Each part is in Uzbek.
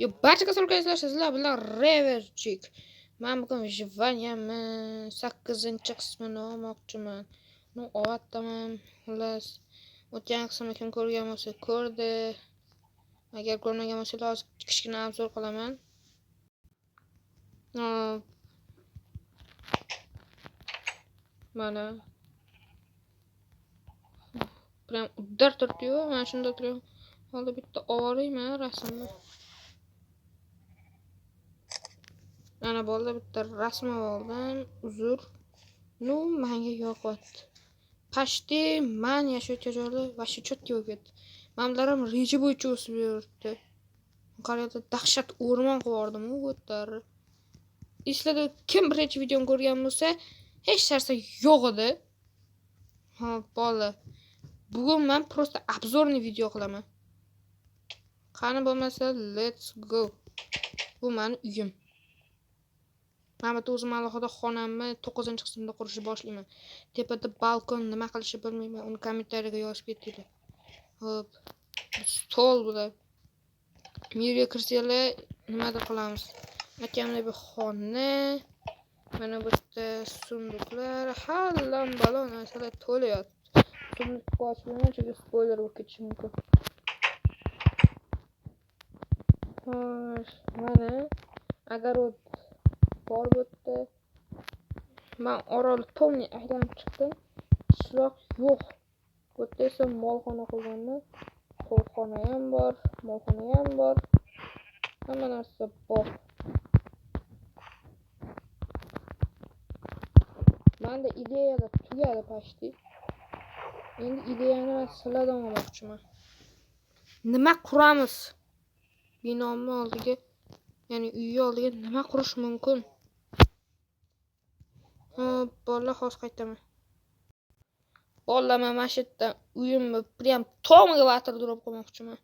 Yo, barchaga salomlar, sizlar bilan Reverchik. Men bugun Jivanyami 8-qismini olmoqchiman. Nu ovatdaman. Xullas, o'tgan qismni kim ko'rgan bo'lsa ko'rdi. Agar ko'rmagan bo'lsangiz hozir kichkina obzor qilaman. Mana prям uddar turibdi-yu, mana shunda turibdi. Hozir bitta ovorayman rasmni. Ana bo'ldi, bitta rasm oldim. Uzr. Nu menga yoqyapti. Pashti men yashayotgan joyda vaqti chotki bo'lib ketdi. Mamlarim reja bo'yicha o'sib yuribdi. Qarayda dahshat o'rmon qilib u o'tlar. Eslarda kim birinchi videomni ko'rgan bo'lsa, hech narsa yo'q edi. Ha, bola. Bugun men просто обзорный video qilaman. Qani bo'lmasa, let's go. Bu mening uyim. Mana bu o'zim alohida xonamni 9-qismda qurishni boshlayman. Tepada balkon nima qilishni bilmayman. Uni kommentariyaga yozib ketinglar. Hop. Stol bular. Yerga kirsanglar nimadir qilamiz. Akamda bir xona. Mana bu yerda sunduqlar, hallam balon narsalar to'layapti. Sunduqni ochmayman chunki spoiler bo'lib ketishi mumkin. Xo'sh, mana огород bor bu yerda. Men orolni to'g'ri aylanib chiqdim. Qishloq yo'q. Bu yerda esa molxona qilganman. To'yxona ham bor, molxona ham bor. Hamma narsa bor. Menda ideyalar tugadi pashti. Endi ideyani sizlardan olmoqchiman. Nima quramiz? Binomni oldiga, ya'ni uyni oldiga nima qurish mumkin? Bolalar hozir qaytaman. Bolalar men mana shu yerda uyimni prям tomiga vatir durib qo'ymoqchiman.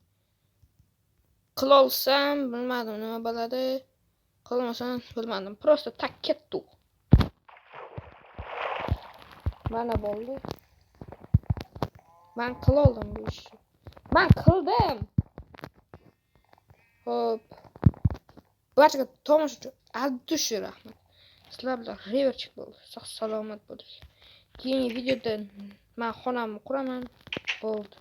Qilolsam bilmadim nima bo'ladi. Qilmasam bilmadim. Просто tak ketdi. Mana bo'ldi. Men qiloldim bu ishni. Men qildim. Hop. Barchaga tomosha uchun addushi rahmat. Sizlar bilan Reverchik bo'ldi. Sog' salomat bo'ling. Keyingi videoda men xonamni quraman. Bo'ldi.